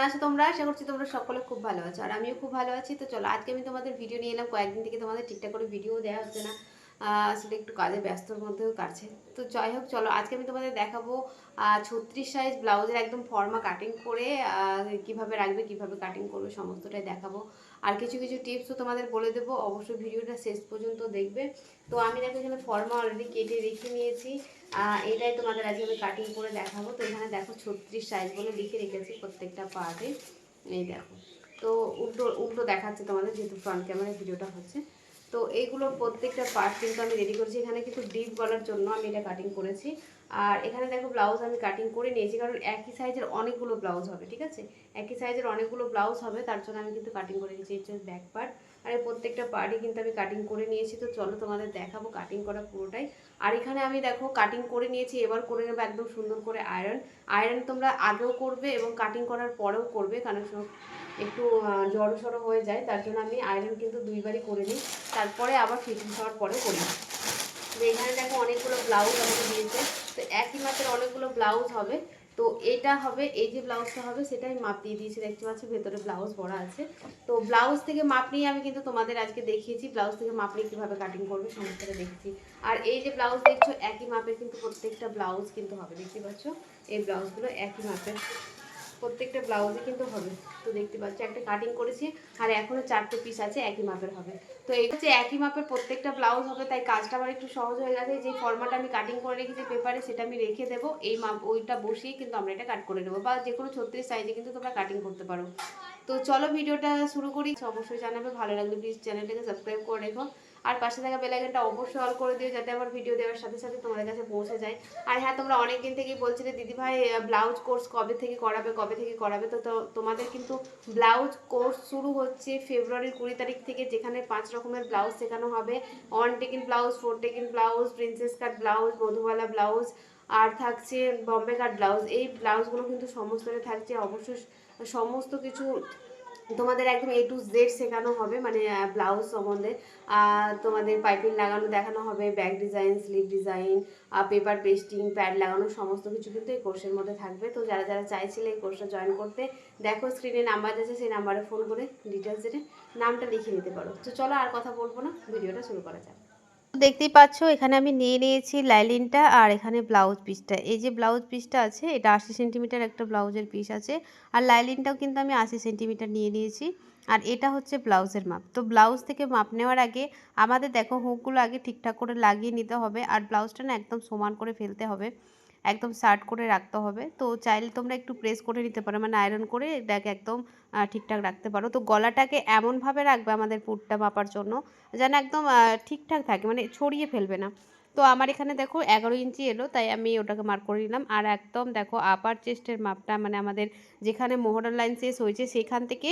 আছো তোমরা? আশা করছি তোমরা সকলে খুব ভালো আছো, আর আমিও খুব ভালো আছি। তো চলো আজকে আমি তোমাদের ভিডিও নিয়ে এলাম। কয়েকদিন থেকে তোমাদের ঠিকঠাক করে ভিডিও দেওয়া হচ্ছে না, আসলে একটু কাজে ব্যস্তর মধ্যেও কাটছে। তো যাই হোক, চলো আজকে আমি তোমাদের দেখাবো 36 সাইজ ব্লাউজের একদম ফর্মা কাটিং করে কিভাবে রাখবে, কিভাবে কাটিং করবে, সমস্তটাই দেখাবো। আর কিছু কিছু টিপসও তোমাদের বলে দেবো, অবশ্যই ভিডিওটা শেষ পর্যন্ত দেখবে। তো আমি দেখো এখানে ফর্মা অলরেডি কেটে রেখে নিয়েছি। এটাই তোমাদের আজকে আমি কাটিং করে দেখাবো। তো এখানে দেখো 36 সাইজ বলে লিখে রেখেছি প্রত্যেকটা পার্টে। এই দেখো, তো উল্টো উল্টো দেখাচ্ছে তোমাদের, যেহেতু ফ্রন্ট ক্যামেরায় ভিডিওটা হচ্ছে। তো এইগুলো প্রত্যেকটা পার্ট কিন্তু আমি রেডি করেছি। এখানে কিন্তু ডিপ গলার জন্য আমি এটা কাটিং করেছি। আর এখানে দেখো ব্লাউজ আমি কাটিং করে নিয়েছি, কারণ একই সাইজের অনেকগুলো ব্লাউজ হবে, ঠিক আছে? একই সাইজের অনেকগুলো ব্লাউজ হবে, তার জন্য আমি কিন্তু কাটিং করে নিয়েছি। এটা ব্যাক পার্ট, আর এই প্রত্যেকটা পার্টই কিন্তু আমি কাটিং করে নিয়েছি। তো চলো তোমাদের দেখাবো কাটিং করা পুরোটাই। আর এখানে আমি দেখো কাটিং করে নিয়েছি, এবার করে নেবো একদম সুন্দর করে আয়রন। আয়রন তোমরা আগেও করবে এবং কাটিং করার পরেও করবে, কারণ একটু জড়ো সড়ো হয়ে যায়, তার জন্য আমি আয়রন কিন্তু দুইবারই করে নিই, তারপরে আবার ফিটিং হওয়ার পরেও করি। তো এখানে দেখো অনেকগুলো ব্লাউজ আমাকে দিয়েছে, তো একই মাপের অনেকগুলো ব্লাউজ হবে। তো এটা হবে, এই যে ব্লাউজটা হবে সেটাই মাপ দিয়ে দিয়েছি, দেখতে পাচ্ছি ভেতরে ব্লাউজ ভরা আছে। তো ব্লাউজ থেকে মাপ নিয়ে আমি কিন্তু তোমাদের আজকে দেখিয়েছি, ব্লাউজ থেকে মাপ নিয়ে কীভাবে কাটিং করবে সমস্তটা দেখছি। আর এই যে ব্লাউজ দেখছো একই মাপের কিন্তু প্রত্যেকটা ব্লাউজ কিন্তু হবে, দেখতে পাচ্ছ এই ব্লাউজগুলো একই মাপের প্রত্যেকটা ব্লাউজে কিন্তু হবে। তো দেখতে পাচ্ছি একটা কাটিং করেছি, আর এখনো 4টে পিস আছে একই মাপের হবে। তো এই হচ্ছে একই মাপের প্রত্যেকটা ব্লাউজ হবে, তাই কাজটা আমার একটু সহজ হয়ে গেছে। যে ফর্মাটা আমি কাটিং করে রেখেছি পেপারে, সেটা আমি রেখে দেবো, এই মাপ ওইটা বসিয়ে কিন্তু আমরা এটা কাট করে নেবো, বা যে কোনো 36 সাইজে কিন্তু তোমরা কাটিং করতে পারো। তো চলো ভিডিওটা শুরু করি। অবশ্যই জানাবে, ভালো লাগলে প্লিজ চ্যানেলটাকে সাবস্ক্রাইব করে রেখো, আর পাশে থাকা বেল আইকনটা অবশ্যই অল করে দিও, যাতে আমার ভিডিও দেওয়ার সাথে সাথে তোমাদের কাছে পৌঁছে যায়। আর হ্যাঁ, তোমরা অনেক দিন থেকেই বলছিলে দিদি ভাই ব্লাউজ কোর্স কবে থেকে করাবে, কবে থেকে করাবে। তো তোমাদের কিন্তু ব্লাউজ কোর্স শুরু হচ্ছে ফেব্রুয়ারির 20 তারিখ থেকে, যেখানে 5 রকমের ব্লাউজ শেখানো হবে। One taking blouse, 4 taking blouse, princess cut blouse, Madhubala blouse, আর থাকছে বম্বে কাট ব্লাউজ। এই ব্লাউজগুলো কিন্তু সমস্তটা থাকছে, অবশ্যই সমস্ত কিছু তোমাদের একদম A to Z শেখানো হবে, মানে ব্লাউজ সম্বন্ধে। তোমাদের পাইপিং লাগানো দেখানো হবে, back design, sleeve design, paper pasting, pad লাগানো, সমস্ত কিছু কিন্তু এই কোর্সের মধ্যে থাকবে। তো যারা যারা চাইছিলে এই কোর্সটা জয়েন করতে, দেখো স্ক্রিনে নাম্বার আছে, সেই নাম্বারে ফোন করে ডিটেলস জেনে নামটা লিখে নিতে পারো। তো চলো আর কথা বলবো না, ভিডিওটা শুরু করা যাক। দেখতেই পাচ্ছ এখানে আমি নিয়ে নিয়েছি লাইলিনটা, আর এখানে ব্লাউজ পিসটা। এই যে ব্লাউজ পিসটা আছে, এটা 80 সেন্টিমিটার একটা ব্লাউজের পিস আছে, আর লাইলিনটাও কিন্তু আমি 80 সেন্টিমিটার নিয়ে নিয়েছি। আর এটা হচ্ছে ব্লাউজের মাপ। তো ব্লাউজ থেকে মাপ নেওয়ার আগে আমাদের দেখো হুকগুলো আগে ঠিকঠাক করে লাগিয়ে নিতে হবে, আর ব্লাউজটা না একদম সমান করে ফেলতে হবে, একদম শার্ট করে রাখতে হবে। তো চাইলে তোমরা একটু প্রেস করে নিতে পারো, মানে আয়রন করে এটাকে একদম ঠিকঠাক রাখতে পারো। তো গলাটাকে এমনভাবে রাখবে আমাদের পুটটা মাপার জন্য, যেন একদম ঠিকঠাক থাকে, মানে ছড়িয়ে ফেলবে না। তো আমার এখানে দেখো 11 ইঞ্চি এলো, তাই আমি ওটাকে মার্ক করে নিলাম। আর একদম দেখো আপার চেস্টের মাপটা, মানে আমাদের যেখানে মোহরার লাইন শেষ হয়েছে সেখান থেকে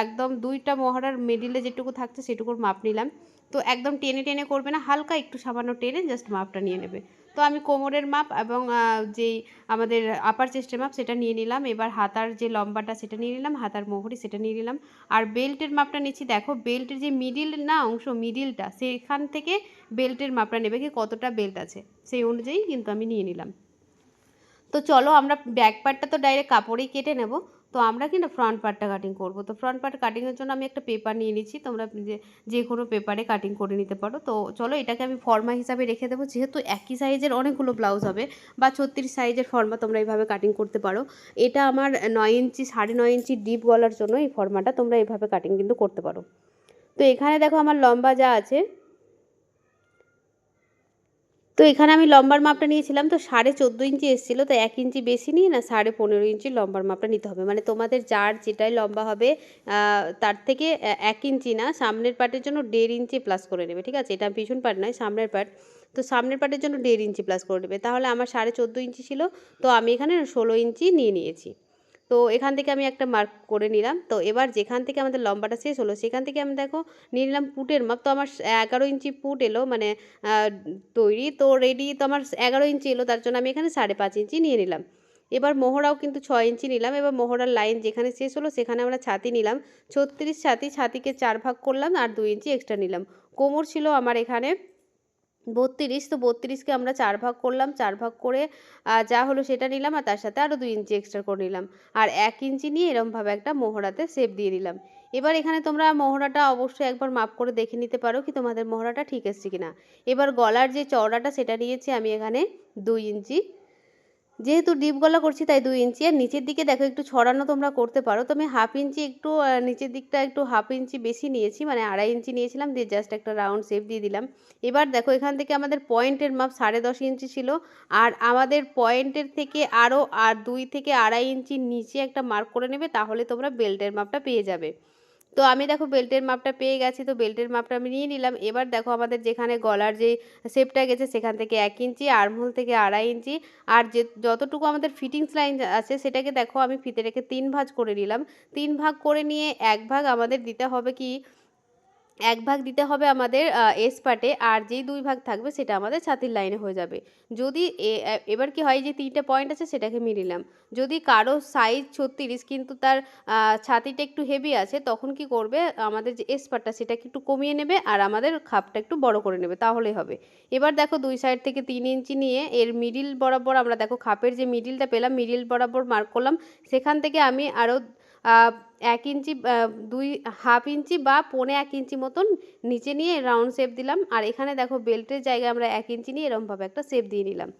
একদম 2টা মোহরার মিডিলে যেটুকু থাকছে সেটুকুর মাপ নিলাম। তো একদম টেনে টেনে করবে না, হালকা একটু সামান্য টেনে জাস্ট মাপটা নিয়ে নেবে। তো আমি কোমরের মাপ এবং যেই আমাদের আপার চেস্টের মাপ সেটা নিয়ে নিলাম। এবার হাতার যে লম্বাটা সেটা নিয়ে নিলাম, হাতার মোহরি সেটা নিয়ে নিলাম। আর বেল্টের মাপটা নিচ্ছি, দেখো বেল্টের যে মিডিল না অংশ, মিডিলটা, সেখান থেকে বেল্টের মাপটা নেবে, কি কতটা বেল্ট আছে সেই অনুযায়ী কিন্তু আমি নিয়ে নিলাম। তো চলো আমরা ব্যাক পার্টটা তো ডাইরেক্ট কাপড়েই কেটে নেব, তো আমরা কিন্তু ফ্রন্ট পার্টটা কাটিং করব। তো ফ্রন্ট পার্ট কাটিংয়ের জন্য আমি একটা পেপার নিয়ে নিচ্ছি, তোমরা যে কোনো পেপারে কাটিং করে নিতে পারো। তো চলো এটাকে আমি ফর্মা হিসাবে রেখে দেবো, যেহেতু একই সাইজের অনেকগুলো ব্লাউজ হবে, বা 36 সাইজের ফর্মা তোমরা এইভাবে কাটিং করতে পারো। এটা আমার 9 ইঞ্চি 9.5 ইঞ্চি ডিপ গলার জন্য এই ফর্মাটা তোমরা এইভাবে কাটিং কিন্তু করতে পারো। তো এখানে দেখো আমার লম্বা যা আছে, তো এখানে আমি লম্বার মাপটা নিয়েছিলাম, তো 14.5 ইঞ্চি এসেছিলো, তো 1 ইঞ্চি বেশি নিয়ে না 15.5 ইঞ্চি লম্বার মাপটা নিতে হবে। মানে তোমাদের যার যেটাই লম্বা হবে তার থেকে 1 ইঞ্চি না, সামনের পার্টের জন্য 1.5 ইঞ্চি প্লাস করে নেবে, ঠিক আছে? এটা পিছন পার্ট নয়, সামনের পার্ট। তো সামনের পার্টের জন্য 1.5 ইঞ্চি প্লাস করে নেবে। তাহলে আমার 14.5 ইঞ্চি ছিল, তো আমি এখানে 16 ইঞ্চি নিয়ে নিয়েছি। তো এখান থেকে আমি একটা মার্ক করে নিলাম। তো এবার যেখান থেকে আমাদের লম্বাটা শেষ হলো সেখান থেকে আমি দেখো নিয়ে নিলাম পুটের মাপ। তো আমার 11 ইঞ্চি পুট এলো, মানে তৈরি তো রেডি। তো আমার 11 ইঞ্চি এলো, তার জন্য আমি এখানে 5.5 ইঞ্চি নিয়ে নিলাম। এবার মোহরাও কিন্তু 6 ইঞ্চি নিলাম। এবার মোহরার লাইন যেখানে শেষ হলো সেখানে আমরা ছাতি নিলাম 36 ছাতি, ছাতিকে 4 ভাগ করলাম আর 2 ইঞ্চি এক্সট্রা নিলাম। কোমর ছিল আমার এখানে 32, তো 32কে আমরা 4 ভাগ করলাম। 4 ভাগ করে যা হলো সেটা নিলাম আর তার সাথে আরও 2 ইঞ্চি এক্সট্রা করে নিলাম। আর 1 ইঞ্চি নিয়ে এরমভাবে একটা মোহরাতে শেপ দিয়ে দিলাম। এবার এখানে তোমরা মোহরাটা অবশ্যই একবার মাপ করে দেখে নিতে পারো কি তোমাদের মোহরাটা ঠিক এসছে কিনা। এবার গলার যে চওড়াটা সেটা নিয়েছি আমি এখানে 2 ইঞ্চি। যেহেতু ডিপ গলা করছি তাই 2 ইঞ্চি। আর নিচের দিকে দেখো একটু ছড়ানো তোমরা করতে পারো। তো আমি 1/2 ইঞ্চি একটু নিচের দিকটা একটু 1/2 ইঞ্চি বেশি নিয়েছি, মানে 2.5 ইঞ্চি নিয়েছিলাম, দিয়ে জাস্ট একটা রাউন্ড শেপ দিয়ে দিলাম। এবার দেখো এখান থেকে আমাদের পয়েন্টের মাপ 10.5 ইঞ্চি ছিল। আর আমাদের পয়েন্টের থেকে আরও 2 থেকে 2.5 ইঞ্চি নিচে একটা মার্ক করে নেবে, তাহলে তোমরা বেল্টের মাপটা পেয়ে যাবে। তো আমি দেখো বেল্টের মাপটা পেয়ে গেছি, তো বেল্টের মাপটা আমি নিয়ে নিলাম। এবার দেখো আমাদের যেখানে গলার যে শেপটা গেছে সেখান থেকে 1 ইঞ্চি, আর্মহোল থেকে 2.5 ইঞ্চি, আর যে যতটুকু আমাদের ফিটিংস লাইন আছে সেটাকে দেখো আমি ফিতে রেখে 3 ভাঁজ করে নিলাম। 3 ভাগ করে নিয়ে 1 ভাগ আমাদের দিতে হবে কি, 1 ভাগ দিতে হবে আমাদের এস পার্টে, আর যেই 2 ভাগ থাকবে সেটা আমাদের ছাতির লাইনে হয়ে যাবে। যদি এবার কি হয়, যে 3টে পয়েন্ট আছে সেটাকে মিলিয়ে নিলাম। যদি কারো সাইজ 36 কিন্তু তার ছাতিটা একটু হেভি আছে, তখন কি করবে, আমাদের যে এস পার্টটা সেটাকে একটু কমিয়ে নেবে আর আমাদের খাপটা একটু বড় করে নেবে, তাহলেই হবে। এবার দেখো 2 সাইড থেকে 3 ইঞ্চি নিয়ে এর মিডিল বরাবর আমরা দেখো খাপের যে মিডিলটা পেলাম, মিডিল বরাবর মার্ক করলাম। সেখান থেকে আমি আরও 1 ইঞ্চি 2.5 ইঞ্চি বা 1.25 ইঞ্চি মতন নিচে নিয়ে রাউন্ড শেপ দিলাম। আর এখানে দেখো বেল্টের জায়গায় আমরা 1 ইঞ্চি নিয়ে এরমভাবে একটা শেপ দিয়ে নিলাম।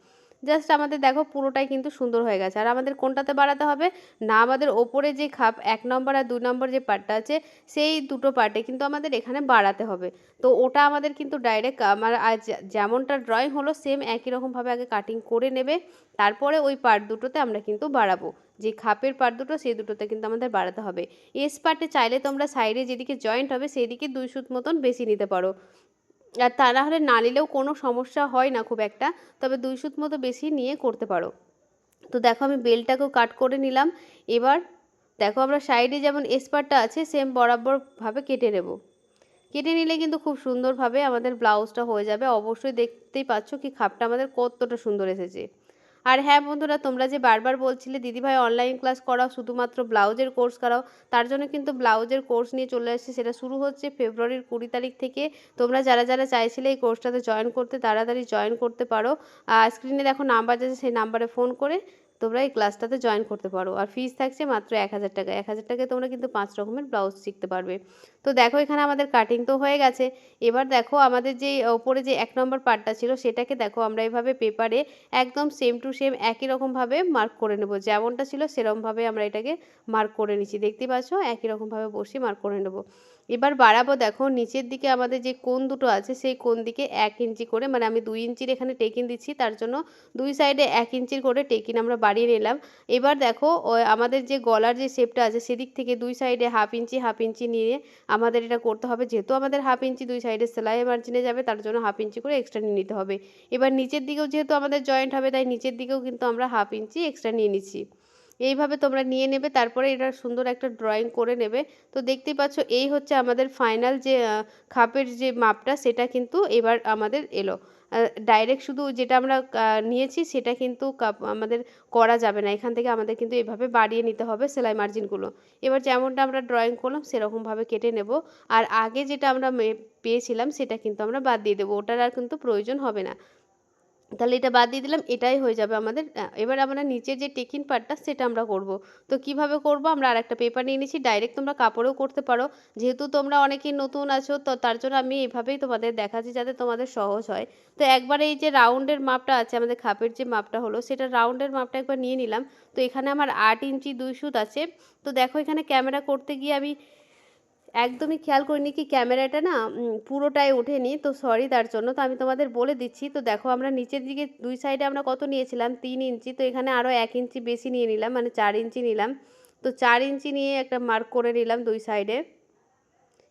জাস্ট আমাদের দেখো পুরোটাই কিন্তু সুন্দর হয়ে গেছে। আর আমাদের কোনটাতে বাড়াতে হবে না, আমাদের ওপরে যে খাপ 1 নম্বর আর 2 নম্বর যে পার্টটা আছে সেই দুটো পার্টে কিন্তু আমাদের এখানে বাড়াতে হবে। তো ওটা আমাদের কিন্তু ডাইরেক্ট আমার আজ যেমনটা ড্রয়িং হলো সেম একই রকমভাবে আগে কাটিং করে নেবে, তারপরে ওই পার্ট দুটোতে আমরা কিন্তু বাড়াবো। যে খাপের পার্ট দুটো সেই দুটোতে কিন্তু আমাদের বাড়াতে হবে। এস পার্টে চাইলে তোমরা সাইডে যেদিকে জয়েন্ট হবে সেই দিকে 2 সুত মতন বেশি নিতে পারো, আর তা না হলে না নিলেও কোনো সমস্যা হয় না খুব একটা, তবে 2 সুত মতো বেশি নিয়ে করতে পারো। তো দেখো আমি বেলটাকেও কাট করে নিলাম। এবার দেখো আমরা সাইডে যেমন এস পার্টটা আছে সেম বরাবরভাবে কেটে নেব। কেটে নিলে কিন্তু খুব সুন্দরভাবে আমাদের ব্লাউজটা হয়ে যাবে। অবশ্যই দেখতেই পাচ্ছ কি খাপটা আমাদের কতটা সুন্দর এসেছে। আর হ্যাঁ বন্ধুরা, তোমরা যে বারবার বলছিলে দিদিভাই অনলাইন ক্লাস করাও, শুধুমাত্র ব্লাউজের কোর্স করাও, তার জন্য কিন্তু ব্লাউজের কোর্স নিয়ে চলে আসছে। সেটা শুরু হচ্ছে ফেব্রুয়ারির 20 তারিখ থেকে। তোমরা যারা যারা চাইছিলে এই কোর্সটাতে জয়েন করতে, তাড়াতাড়ি জয়েন করতে পারো। স্ক্রিনে দেখো নাম্বার আছে, সেই নাম্বারে ফোন করে তোমরা এই ক্লাসটাতে জয়েন করতে পারো। আর ফিস থাকছে মাত্র 1000 টাকা। 1000 টাকায় তোমরা কিন্তু 5 রকমের ব্লাউজ শিখতে পারবে। তো দেখো এখানে আমাদের কাটিং তো হয়ে গেছে। এবার দেখো আমাদের যে ওপরে যে 1 নম্বর পার্টটা ছিল সেটাকে দেখো আমরা এভাবে পেপারে একদম সেম টু সেম একই রকমভাবে মার্ক করে নেব। যেমনটা ছিল সেরকমভাবে আমরা এটাকে মার্ক করে নিচ্ছি। দেখতেই পাচ্ছ একই রকমভাবে বসিয়ে মার্ক করে নেব। এবার বাড়াবো দেখো নিচের দিকে আমাদের যে কোণ দুটো আছে সেই কোণ দিকে 1 ইঞ্চি করে, মানে আমি 2 ইঞ্চির এখানে টেকিন দিচ্ছি, তার জন্য 2 সাইডে 1 ইঞ্চির করে টেকিন আমরা বাড়িয়ে নিলাম। এবার দেখো আমাদের যে গলার যে শেপটা আছে সেদিক থেকে 2 সাইডে হাফ ইঞ্চি নিয়ে আমাদের এটা করতে হবে। যেহেতু আমাদের 1/2 ইঞ্চি 2 সাইডে সেলাই মার্জিনে যাবে, তার জন্য 1/2 ইঞ্চি করে এক্সট্রা নিয়ে নিতে হবে। এবার নিচের দিকেও যেহেতু আমাদের জয়েন্ট হবে তাই নিচের দিকেও কিন্তু আমরা 1/2 ইঞ্চি এক্সট্রা নিয়ে নিচ্ছি। এইভাবে তোমরা নিয়ে নেবে, তারপরে এটা সুন্দর একটা ড্রয়িং করে নেবে। তো দেখতেই পাচ্ছ এই হচ্ছে আমাদের ফাইনাল যে খাপের যে মাপটা, সেটা কিন্তু এবার আমাদের এলো। ডাইরেক্ট শুধু যেটা আমরা নিয়েছি সেটা কিন্তু আমাদের করা যাবে না, এখান থেকে আমাদের কিন্তু এভাবে বাড়িয়ে নিতে হবে সেলাই মার্জিনগুলো। এবার যেমনটা আমরা ড্রয়িং করলাম সেরকমভাবে কেটে নেব। আর আগে যেটা আমরা পেয়েছিলাম সেটা কিন্তু আমরা বাদ দিয়ে দেবো, ওটার আর কিন্তু প্রয়োজন হবে না। তাহলে এটা বাদ দিয়ে দিলাম, এটাই হয়ে যাবে আমাদের। এবার আমরা নিচের যে টেকিন পার্টটা সেটা আমরা করব। তো কিভাবে করব, আমরা আরেকটা পেপার নিয়ে নিয়েছি, ডাইরেক্ট তোমরা কাপড়েও করতে পারো। যেহেতু তোমরা অনেকেই নতুন আছো তো তার জন্য আমি এইভাবেই তোমাদের দেখাচ্ছি যাতে তোমাদের সহজ হয়। তো একবার এই যে রাউন্ডের মাপটা আছে, আমাদের খাপের যে মাপটা হলো সেটা রাউন্ডের মাপটা একবার নিয়ে নিলাম। তো এখানে আমার 8 ইঞ্চি 2 সুত আছে। তো দেখো এখানে ক্যামেরা করতে গিয়ে আমি একদমই খেয়াল করিনি কি ক্যামেরাটা না পুরোটাই ওঠেনি, তো সরি তার জন্য। তো আমি তোমাদের বলে দিচ্ছি। তো দেখো আমরা নিচের দিকে 2 সাইডে আমরা কত নিয়েছিলাম 3 ইঞ্চি, তো এখানে আরও 1 ইঞ্চি বেশি নিয়ে নিলাম, মানে 4 ইঞ্চি নিলাম। তো 4 ইঞ্চি নিয়ে একটা মার্ক করে নিলাম 2 সাইডে।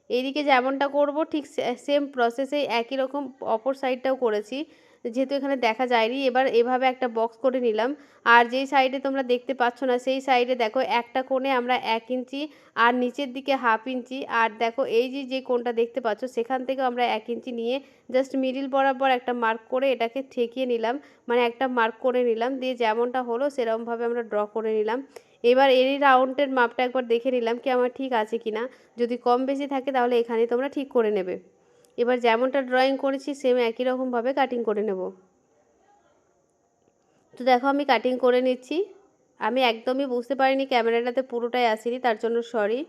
এইদিকে যেমনটা করব ঠিক সেম প্রসেসেই একই রকম অপর সাইডটাও করেছি, যেহেতু এখানে দেখা যায়নি। এবার এভাবে একটা বক্স করে নিলাম। আর যেই সাইডে তোমরা দেখতে পাচ্ছ না সেই সাইডে দেখো একটা কোণে আমরা 1 ইঞ্চি আর নিচের দিকে 1/2 ইঞ্চি, আর দেখো এই যে যে কোণটা দেখতে পাচ্ছ সেখান থেকে আমরা 1 ইঞ্চি নিয়ে জাস্ট মিডিল বরাবর একটা মার্ক করে এটাকে ঠেকিয়ে নিলাম, মানে একটা মার্ক করে নিলাম, দিয়ে যেমনটা হলো সেরকমভাবে আমরা ড্র করে নিলাম। এবার এই রাউন্ডের মাপটা একবার দেখে নিলাম কি আমার ঠিক আছে কি না। যদি কম বেশি থাকে তাহলে এখানে তোমরা ঠিক করে নেবে। এবার যেমনটা ড্রয়িং করেছি সেম একই রকমভাবে কাটিং করে নেব। তো দেখো আমি কাটিং করে নিচ্ছি। আমি একদমই বুঝতে পারিনি ক্যামেরাটাতে পুরোটাই আসেনি, তার জন্য সরি।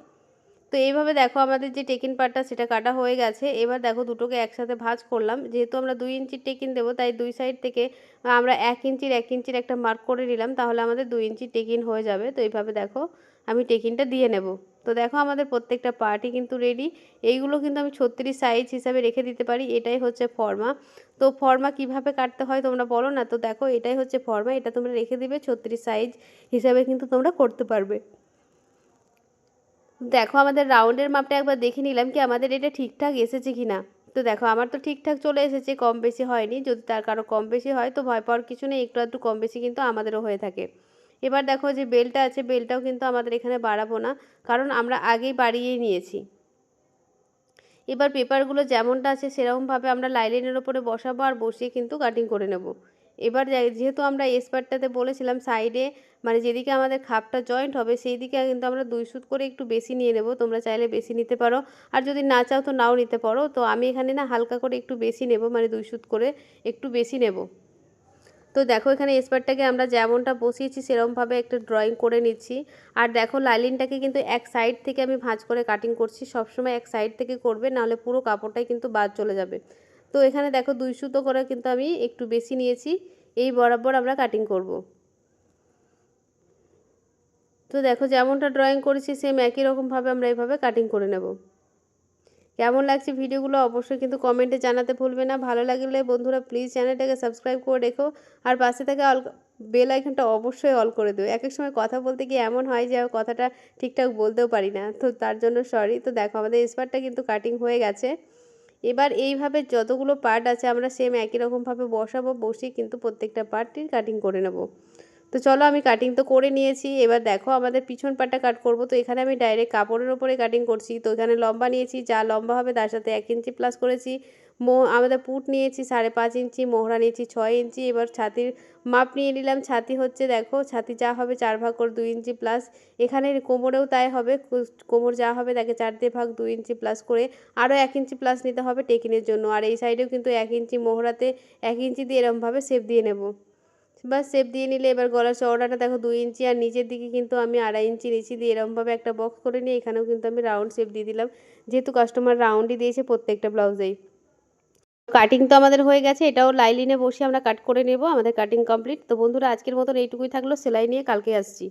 তো এইভাবে দেখো আমাদের যে টেকিন পার্টটা সেটা কাটা হয়ে গেছে। এবার দেখো দুটোকে একসাথে ভাঁজ করলাম। যেহেতু আমরা 2 ইঞ্চির টেকিন দেবো তাই দুই সাইড থেকে আমরা 1 ইঞ্চির একটা মার্ক করে নিলাম, তাহলে আমাদের 2 ইঞ্চির টেকিন হয়ে যাবে। তো এইভাবে দেখো আমি টেকিনটা দিয়ে নেব। তো দেখো আমাদের প্রত্যেকটা পার্টই কিন্তু রেডি। এইগুলো কিন্তু আমি 36 সাইজ হিসাবে রেখে দিতে পারি, এটাই হচ্ছে ফর্মা। তো ফর্মা কিভাবে কাটতে হয় তোমরা বলো না, তো দেখো এটাই হচ্ছে ফর্মা, এটা তোমরা রেখে দিবে 36 সাইজ হিসাবে কিন্তু তোমরা করতে পারবে। দেখো আমাদের রাউন্ডের মাপটা একবার দেখে নিলাম কি আমাদের এটা ঠিকঠাক এসেছে কি না। তো দেখো আমার তো ঠিকঠাক চলে এসেছে, কম বেশি হয়নি। যদি তার কারো কম বেশি হয় তো ভয় পাওয়ার কিছু নেই, একটু আধটু কম বেশি কিন্তু আমাদেরও হয়ে থাকে। এবার দেখো যে বেলটা আছে, বেলটাও কিন্তু আমাদের এখানে বাড়াবো না, কারণ আমরা আগেই বাড়িয়ে নিয়েছি। এবার পেপারগুলো যেমনটা আছে সেরকমভাবে আমরা লাইলিনের ওপরে বসাবো আর বসিয়ে কিন্তু কাটিং করে নেব। এবার যেহেতু আমরা এস পার্টটাতে বলেছিলাম সাইডে মানে যেদিকে আমাদের খাপটা জয়েন্ট হবে সেই দিকে কিন্তু আমরা 2 সুত করে একটু বেশি নিয়ে নেব। তোমরা চাইলে বেশি নিতে পারো, আর যদি না চাও তো নাও নিতে পারো। তো আমি এখানে না হালকা করে একটু বেশি নেব, মানে 2 সুত করে একটু বেশি নেব। তো দেখো এখানে স্পারটাকে আমরা যেমনটা বসিয়েছি সেরকমভাবে একটা ড্রয়িং করে নিচ্ছি। আর দেখো লাইলিনটাকে কিন্তু এক সাইড থেকে আমি ভাঁজ করে কাটিং করছি, সবসময় এক সাইড থেকে করবে, নাহলে পুরো কাপড়টাই কিন্তু বাদ চলে যাবে। তো এখানে দেখো 2 সুতো করে কিন্তু আমি একটু বেশি নিয়েছি, এই বরাবর আমরা কাটিং করব। তো দেখো যেমনটা ড্রয়িং করেছি সেম একই রকমভাবে আমরা এইভাবে কাটিং করে নেব। কেমন লাগছে ভিডিওগুলো অবশ্যই কিন্তু কমেন্টে জানাতে ভুলবে না। ভালো লাগলে বন্ধুরা প্লিজ চ্যানেলটাকে সাবস্ক্রাইব করে রেখো, আর পাশে থাকা বেল আইকনটা অবশ্যই অল করে দিও। এক এক সময় কথা বলতে গিয়ে এমন হয় যে কথাটা ঠিকঠাক বলতেও পারি না, তো তার জন্য সরি। তো দেখো আমাদের স্পারটা কিন্তু কাটিং হয়ে গেছে। এবার এইভাবে যতগুলো পার্ট আছে আমরা সেম একই রকমভাবে বসাবো, বসিয়ে কিন্তু প্রত্যেকটা পার্টটির কাটিং করে নেব। তো চলো আমি কাটিং তো করে নিয়েছি। এবার দেখো আমাদের পিছন পাটটা কাট করব। তো এখানে আমি ডাইরেক্ট কাপড়ের ওপরে কাটিং করছি। তো এখানে লম্বা নিয়েছি, যা লম্বা হবে তার সাথে 1 ইঞ্চি প্লাস করেছি। আমাদের পুট নিয়েছি 5.5 ইঞ্চি, মোহরা নিয়েছি 6 ইঞ্চি। এবার ছাতির মাপ নিয়ে নিলাম। ছাতি হচ্ছে দেখো ছাতি যা হবে 4 ভাগ করে 2 ইঞ্চি প্লাস। এখানে কোমরেও তাই হবে, কোমর যা হবে তাকে 4 দিয়ে ভাগ 2 ইঞ্চি প্লাস করে আরও 1 ইঞ্চি প্লাস নিতে হবে টেকিনের জন্য। আর এই সাইডেও কিন্তু 1 ইঞ্চি, মোহরাতে 1 ইঞ্চি দিয়ে এরমভাবে শেপ দিয়ে নেব। বাস শেপ দিয়ে নিলে এবার গলার চওড়াটা দেখো 2 ইঞ্চি, আর নিচের দিকে কিন্তু আমি 2.5 ইঞ্চি নিচে দিয়ে এরকমভাবে একটা বক্স করে নিয়ে এখানেও কিন্তু আমি রাউন্ড শেপ দিয়ে দিলাম, যেহেতু কাস্টমার রাউন্ডই দিয়েছে প্রত্যেকটা ব্লাউজেই। কাটিং তো আমাদের হয়ে গেছে, এটাও লাইলিনে বসে আমরা কাট করে নেব। আমাদের কাটিং কমপ্লিট। তো বন্ধুরা আজকের মতন এইটুকুই থাকলো, সেলাই নিয়ে কালকে আসছি।